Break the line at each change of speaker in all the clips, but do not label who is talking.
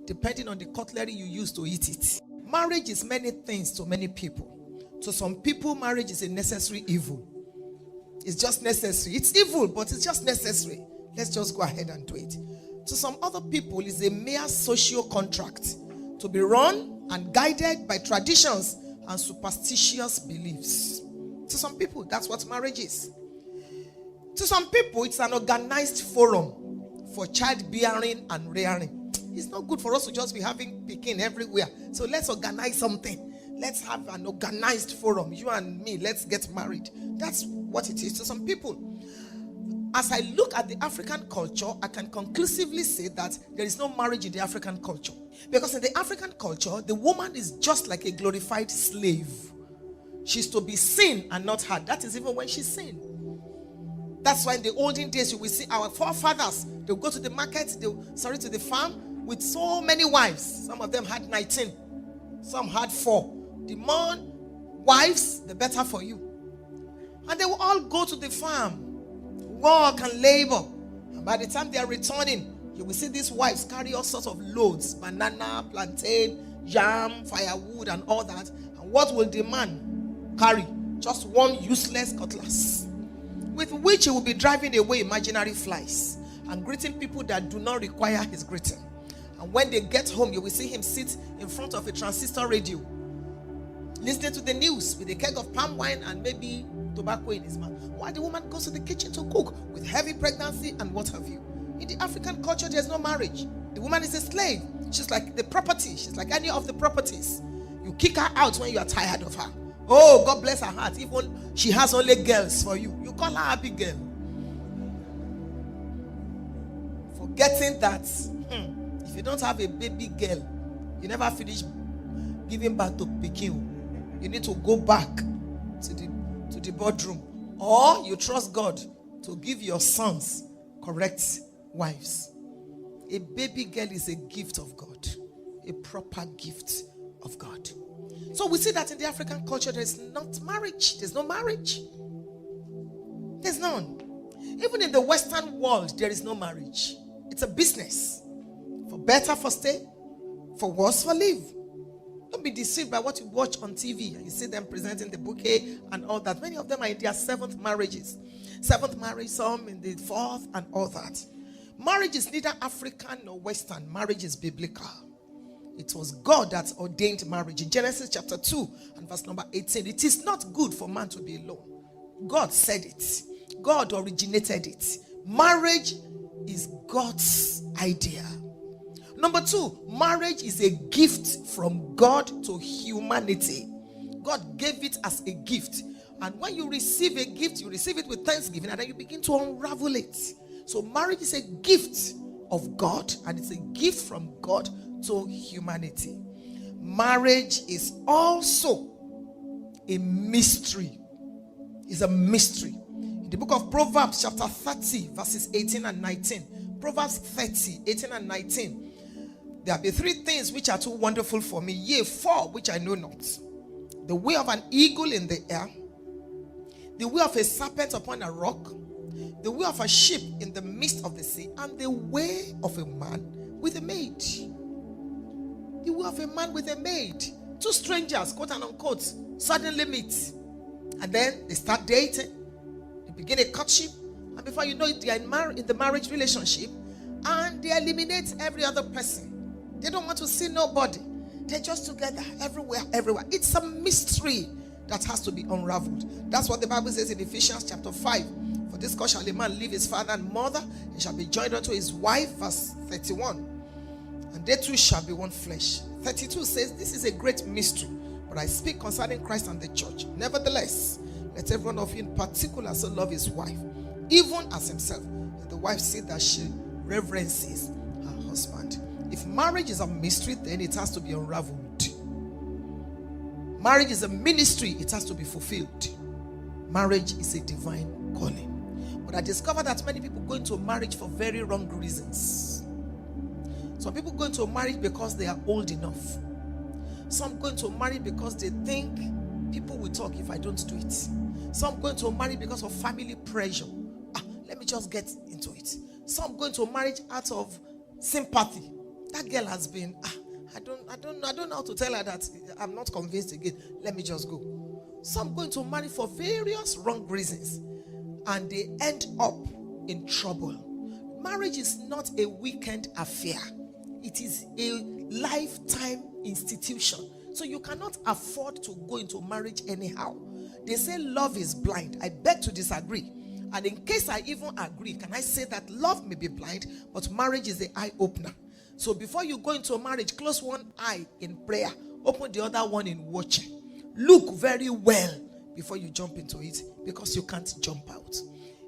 depending on the cutlery you use to eat it. Marriage is many things to many people. To some people, marriage is a necessary evil. It's just necessary. It's evil, but it's just necessary. Let's just go ahead and do it. To some other people, it's a mere social contract to be run and guided by traditions and superstitious beliefs. To some people, that's what marriage is. To some people, it's an organized forum for childbearing and rearing. It's not good for us to just be having picking everywhere. So let's organize something. Let's have an organized forum. You and me, let's get married. That's what it is to some people. As I look at the African culture, I can conclusively say that there is no marriage in the African culture. Because in the African culture, the woman is just like a glorified slave. She's to be seen and not heard. That is even when she's seen. That's why in the olden days, you will see our forefathers, they'll go to the market, to the farm with so many wives. Some of them had 19. Some had 4. The more wives, the better for you. And they will all go to the farm, work and labor. And by the time they are returning, you will see these wives carry all sorts of loads: banana, plantain, yam, firewood, and all that. And what will the man carry? Just one useless cutlass, with which he will be driving away imaginary flies and greeting people that do not require his greeting. And when they get home, you will see him sit in front of a transistor radio, listening to the news with a keg of palm wine and maybe tobacco in his mouth, while the woman goes to the kitchen to cook with heavy pregnancy and what have you. In the African culture, there's no marriage. The woman is a slave. She's like the property. She's like any of the properties. You kick her out when you are tired of her. Oh, God bless her heart. Even she has only girls for you, you call her happy girl, forgetting that if you don't have a baby girl, you never finish giving birth to Pikin. You need to go back to the boardroom, or you trust God to give your sons correct wives. A baby girl is a gift of God, a proper gift of God. So we see that in the African culture, there's not marriage. There's no marriage. There's none. Even in the Western world, there is no marriage. It's a business. For better, for stay. For worse, for live. Don't be deceived by what you watch on TV and you see them presenting the bouquet and all that. Many of them are in their 7th marriages. 7th marriage, some in the 4th and all that. Marriage is neither African nor Western. Marriage is biblical. It was God that ordained marriage. In Genesis chapter 2 and verse number 18, it is not good for man to be alone. God said it. God originated it. Marriage is God's idea. Number 2, marriage is a gift from God to humanity. God gave it as a gift. And when you receive a gift, you receive it with thanksgiving, and then you begin to unravel it. So marriage is a gift of God, and it's a gift from God to humanity. Marriage is also a mystery. It's a mystery. In the book of Proverbs chapter 30 verses 18 and 19. Proverbs 30, 18 and 19. There be 3 things which are too wonderful for me, yea, 4 which I know not. The way of an eagle in the air, the way of a serpent upon a rock, the way of a ship in the midst of the sea, and the way of a man with a maid. The way of a man with a maid. 2 strangers, quote and unquote, suddenly meet. And then they start dating. They begin a courtship. And before you know it, they are in the marriage relationship. And they eliminate every other person. They don't want to see nobody. They're just together everywhere. It's a mystery that has to be unraveled. That's what the Bible says in Ephesians chapter 5. For this cause shall a man leave his father and mother, and shall be joined unto his wife, verse 31. And they two shall be one flesh. 32 says, this is a great mystery, but I speak concerning Christ and the church. Nevertheless, let every one of you in particular so love his wife, even as himself. And the wife see that she reverences her husband. If marriage is a mystery, then it has to be unraveled. Marriage is a ministry, it has to be fulfilled. Marriage is a divine calling. But I discovered that many people go into marriage for very wrong reasons. Some people go into marriage because they are old enough. Some go into marriage because they think people will talk if I don't do it. Some go into marriage because of family pressure. Let me just get into it. Some go into marriage out of sympathy. That girl has been, I don't know how to tell her that I'm not convinced again. Let me just go. Some going to marry for various wrong reasons, and they end up in trouble. Marriage is not a weekend affair. It is a lifetime institution. So you cannot afford to go into marriage anyhow. They say love is blind. I beg to disagree. And in case I even agree, can I say that love may be blind, but marriage is the eye opener. So before you go into a marriage, close one eye in prayer, open the other one in watching. Look very well before you jump into it, because you can't jump out.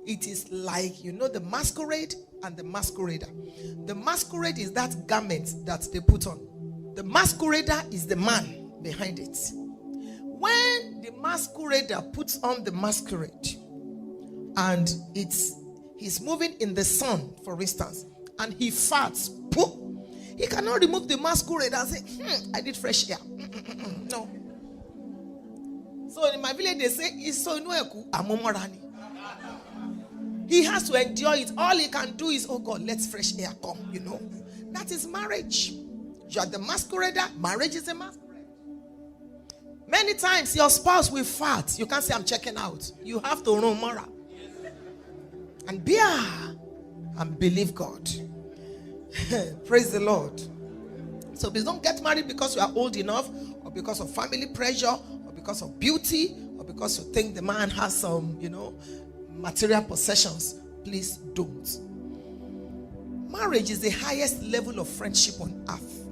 It is like, the masquerade and the masquerader. The masquerade is that garment that they put on. The masquerader is the man behind it. When the masquerader puts on the masquerade and he's moving in the sun, for instance, and he farts, he cannot remove the masquerade and say, I did fresh air. No. So in my village, they say, it's so amomorani. He has to endure it. All he can do is, oh God, let fresh air come, That is marriage. You are the masquerader. Marriage is a masquerade. Many times your spouse will fart. You can't say, I'm checking out. You have to run more. And bear and believe God. Praise the Lord. So please don't get married because you are old enough, or because of family pressure, or because of beauty, or because you think the man has some, material possessions. Please don't. Marriage is the highest level of friendship on earth.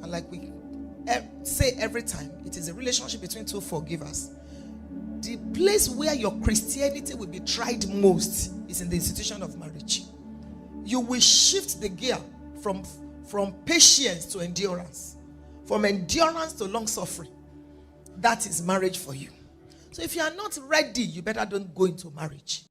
And like we say every time, it is a relationship between two forgivers. The place where your Christianity will be tried most is in the institution of marriage. You will shift the gear from patience to endurance, from endurance to long suffering. That is marriage for you. So if you are not ready, you better don't go into marriage.